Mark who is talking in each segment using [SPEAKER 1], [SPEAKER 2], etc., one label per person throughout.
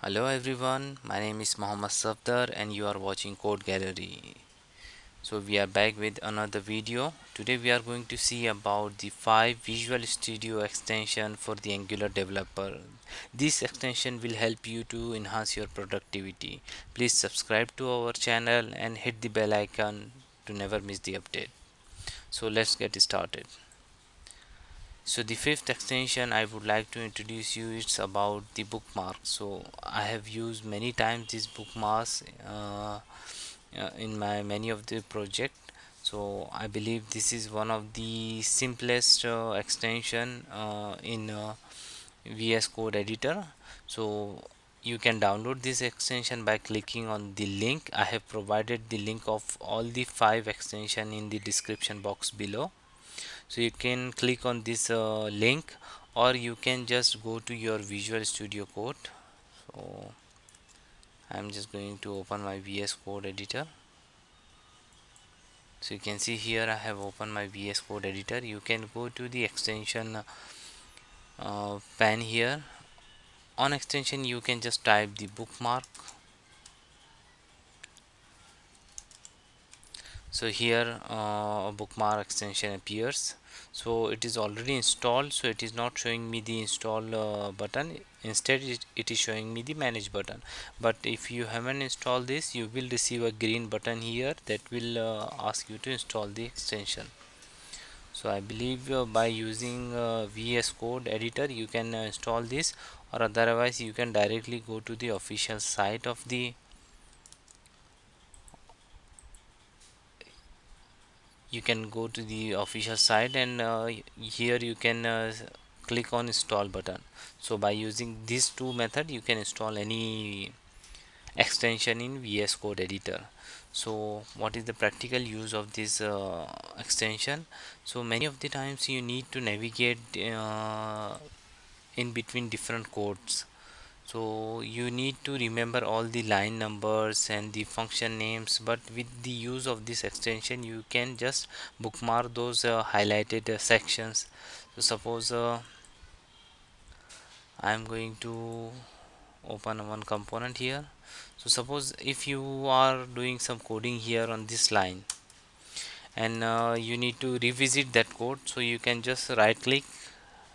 [SPEAKER 1] Hello everyone, my name is Mohammad Safdar and you are watching Code Gallery. So we are back with another video. Today we are going to see about the 5 Visual Studio extension for the Angular developer. This extension will help you to enhance your productivity. Please subscribe to our channel and hit the bell icon to never miss the update. So let's get started. So the fifth extension I would like to introduce you, it's about the bookmark. So I have used many times these bookmarks in my many of the project. So I believe this is one of the simplest extension in VS Code editor. So you can download this extension by clicking on the link. I have provided the link of all the 5 extension in the description box below, so you can click on this link, or you can just go to your Visual Studio Code. So I'm just going to open my VS Code editor. So you can see here I have opened my VS Code editor. You can go to the extension pane here. On extension you can just type the bookmark. So here a bookmark extension appears. So it is already installed, so it is not showing me the install button. Instead it is showing me the manage button. But if you haven't installed this, you will receive a green button here that will ask you to install the extension. So I believe by using VS Code editor you can install this, or otherwise you can directly go to the official site of the, you can go to the official site, and here you can click on install button. So by using these two method you can install any extension in VS Code editor. So what is the practical use of this extension? So many of the times you need to navigate in between different codes. So you need to remember all the line numbers and the function names, but with the use of this extension you can just bookmark those highlighted sections. So suppose I am going to open one component here. So suppose if you are doing some coding here on this line, and you need to revisit that code, so you can just right click,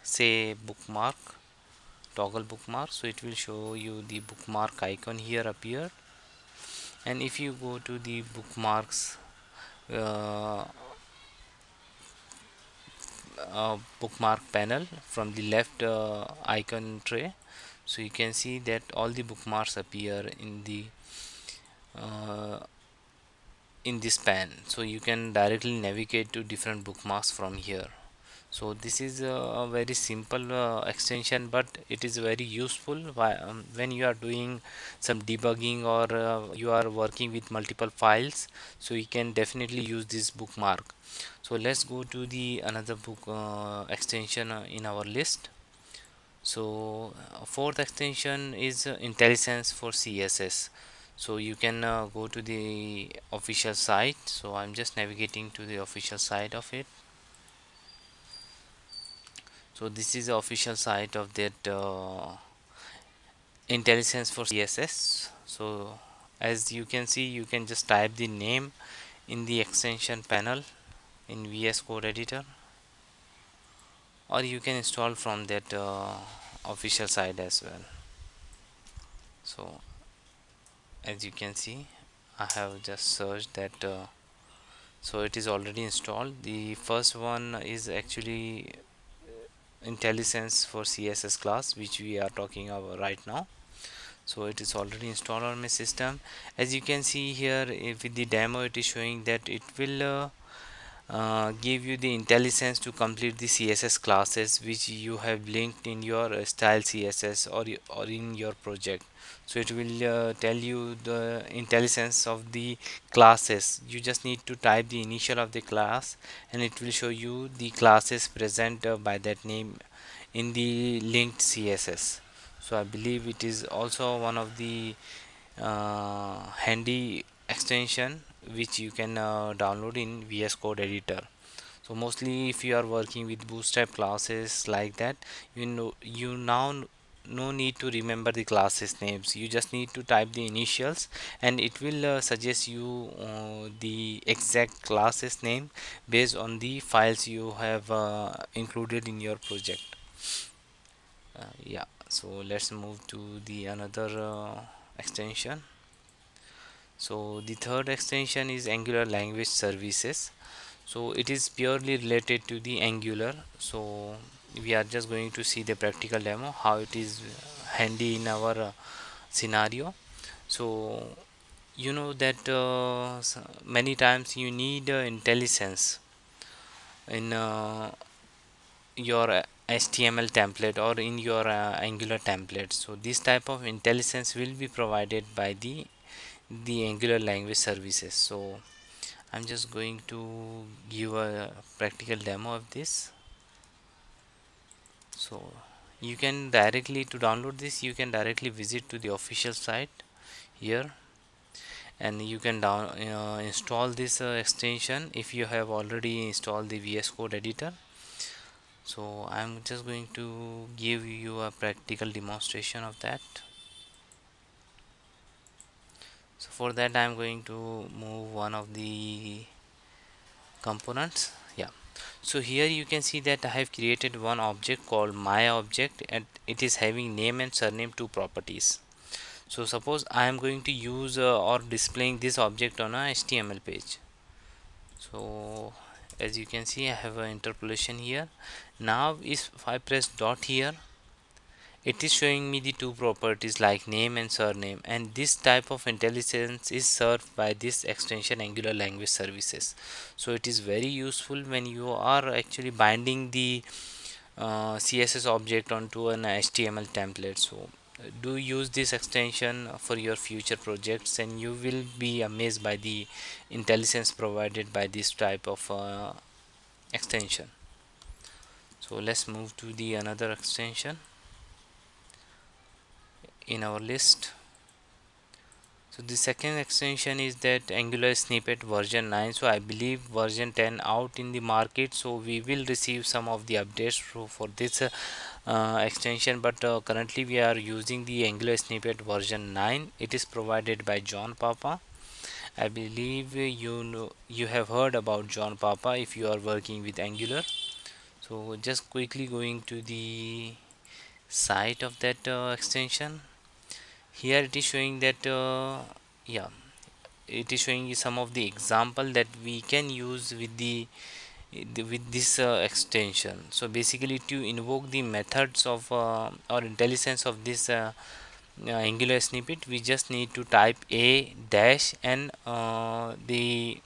[SPEAKER 1] say bookmark, toggle bookmark. So it will show you the bookmark icon here appear. And if you go to the bookmarks uh, bookmark panel from the left icon tray, so you can see that all the bookmarks appear uh, in this pan. So you can directly navigate to different bookmarks from here. So this is a very simple extension, but it is very useful when you are doing some debugging, or you are working with multiple files. So you can definitely use this bookmark. So let's go to the another book extension in our list. So fourth extension is IntelliSense for CSS. So you can go to the official site. So I'm just navigating to the official site of it. So this is the official site of that IntelliSense for CSS. So as you can see, you can just type the name in the extension panel in VS Code editor, or you can install from that official site as well. So as you can see, I have just searched that, so it is already installed. The first one is actually IntelliSense for CSS class, which we are talking about right now. So it is already installed on my system. As you can see here, with the demo it is showing that it will give you the IntelliSense to complete the CSS classes which you have linked in your style CSS, or in your project. So it will tell you the IntelliSense of the classes. You just need to type the initial of the class, and it will show you the classes present by that name in the linked CSS. So I believe it is also one of the handy extension which you can download in VS Code editor. So mostly if you are working with bootstrap classes like that, you know, you now no need to remember the classes names. You just need to type the initials and it will suggest you the exact classes name based on the files you have included in your project. Yeah, so let's move to the another extension. So the third extension is Angular Language Services. So it is purely related to the Angular. So we are just going to see the practical demo how it is handy in our scenario. So you know that many times you need intelligence in your HTML template or in your Angular template. So this type of intelligence will be provided by the Angular language services. So I'm just going to give a practical demo of this. So you can directly, to download this, you can directly visit to the official site here, and you can install this extension if you have already installed the VS Code editor. So I'm just going to give you a practical demonstration of that. So for that I'm going to move one of the components. Yeah, so here you can see that I have created one object called my object, and it is having name and surname, two properties. So suppose I am going to use or displaying this object on a HTML page. So as you can see I have an interpolation here. Now if I press dot here, it is showing me the two properties like name and surname, and this type of intelligence is served by this extension Angular Language Services. So it is very useful when you are actually binding the CSS object onto an HTML template. So do use this extension for your future projects and you will be amazed by the intelligence provided by this type of extension. So let's move to the another extension in our list. So the second extension is that Angular Snippet version 9. So I believe version 10 out in the market, so we will receive some of the updates for this extension, but currently we are using the Angular Snippet version 9. It is provided by John Papa. I believe you know, you have heard about John Papa if you are working with Angular. So just quickly going to the site of that extension. Here it is showing that yeah, it is showing you some of the example that we can use with with this extension. So basically to invoke the methods of or intelligence of this Angular snippet, we just need to type a dash and the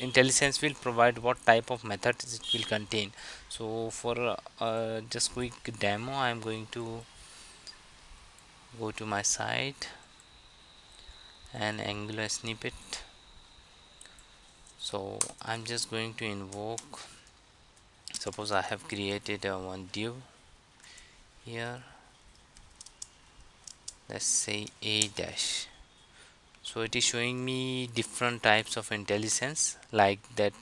[SPEAKER 1] intelligence will provide what type of methods it will contain. So for just quick demo I am going to go to my site and Angular snippet. So I'm just going to invoke, suppose I have created one div here, let's say a dash. So it is showing me different types of intelligence like that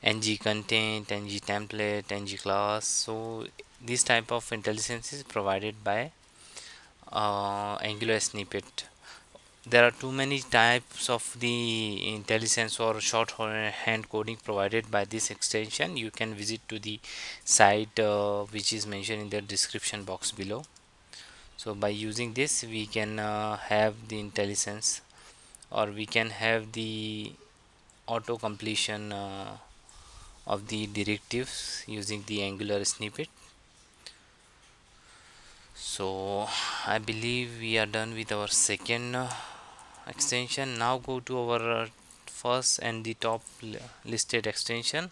[SPEAKER 1] ng content, ng template, ng class. So this type of intelligence is provided by Angular snippet. There are too many types of the intelligence or shorthand coding provided by this extension. You can visit to the site which is mentioned in the description box below. So by using this we can have the intelligence, or we can have the auto completion of the directives using the Angular snippet. So I believe we are done with our second extension. Now go to our first and the top listed extension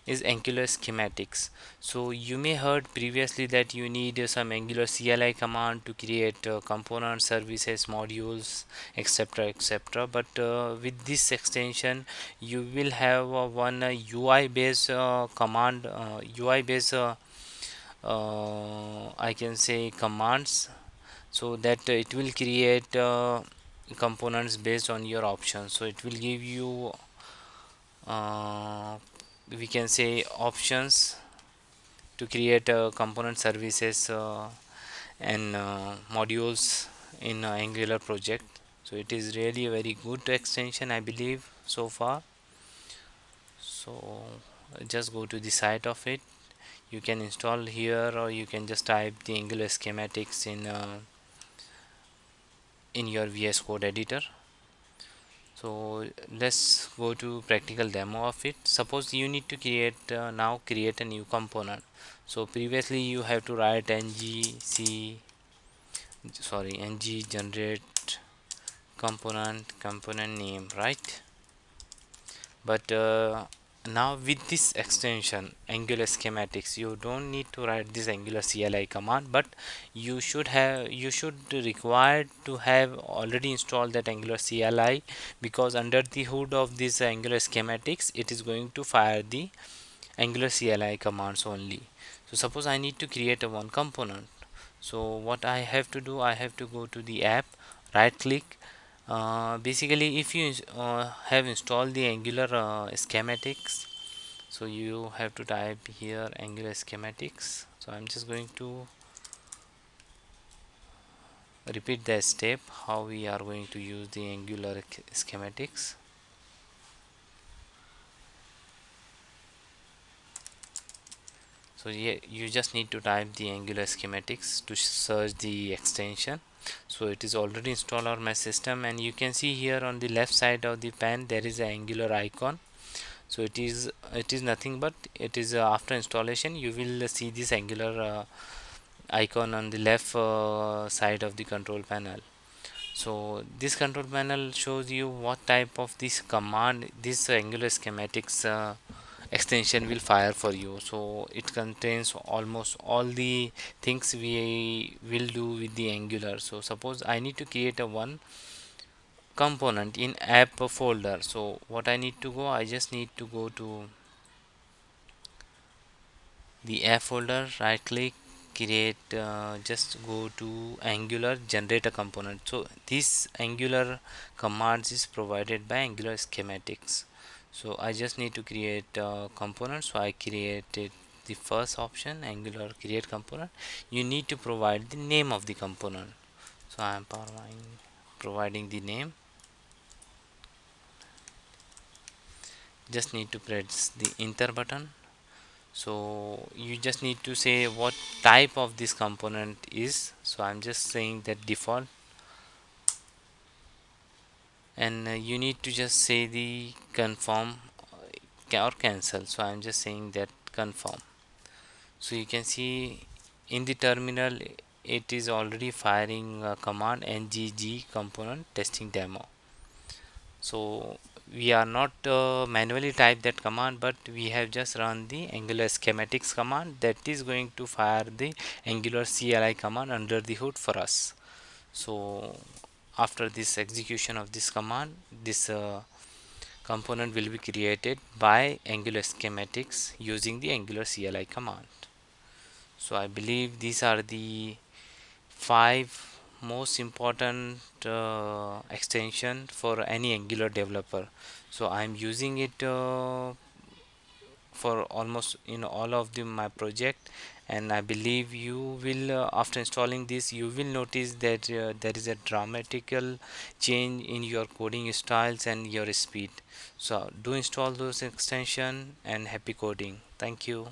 [SPEAKER 1] is Angular schematics. So you may heard previously that you need some Angular CLI command to create components, services, modules, etc. But with this extension you will have one UI based command, UI based I can say commands, so that it will create components based on your options. So it will give you uh, we can say options to create component services and modules in Angular project. So it is really a very good extension, I believe, so far. So just go to the site of it. You can install here, or you can just type the Angular schematics in your VS Code editor. So let's go to practical demo of it. Suppose you need to create now create a new component. So previously you have to write ng generate component name, right? But now with this extension Angular schematics, you don't need to write this Angular CLI command, but you should required to have already installed that Angular CLI, because under the hood of this Angular schematics it is going to fire the Angular CLI commands only. So suppose I need to create a one component. So what I have to do, I have to go to the app, right click. Basically if you have installed the Angular schematics, so you have to type here Angular schematics. So I'm just going to repeat the step how we are going to use the Angular schematics. So yeah, you just need to type the Angular schematics to search the extension. So it is already installed on my system, and you can see here on the left side of the pane there is an Angular icon. So it is nothing but it is after installation you will see this Angular icon on the left side of the control panel. So this control panel shows you what type of this command this Angular schematics extension will fire for you. So it contains almost all the things we will do with the Angular. So suppose I need to create a one component in app folder. So what I need to go, I just need to go to the app folder, right click, create, just go to Angular generate a component. So this Angular commands is provided by Angular schematics. So I just need to create a component. So I created the first option, Angular create component. You need to provide the name of the component. So I am providing the name. Just need to press the enter button. So you just need to say what type of this component is. So I'm just saying that default, and you need to just say the confirm or cancel. So I'm just saying that confirm. So you can see in the terminal it is already firing a command ngg component testing demo. So we are not manually type that command, but we have just run the Angular schematics command that is going to fire the Angular CLI command under the hood for us. So after this execution of this command, this component will be created by Angular schematics using the Angular CLI command. So I believe these are the 5 most important extension for any Angular developer. So I'm using it for almost in all of my project, and I believe you will after installing this you will notice that there is a dramatical change in your coding styles and your speed. So do install those extension, and happy coding. Thank you.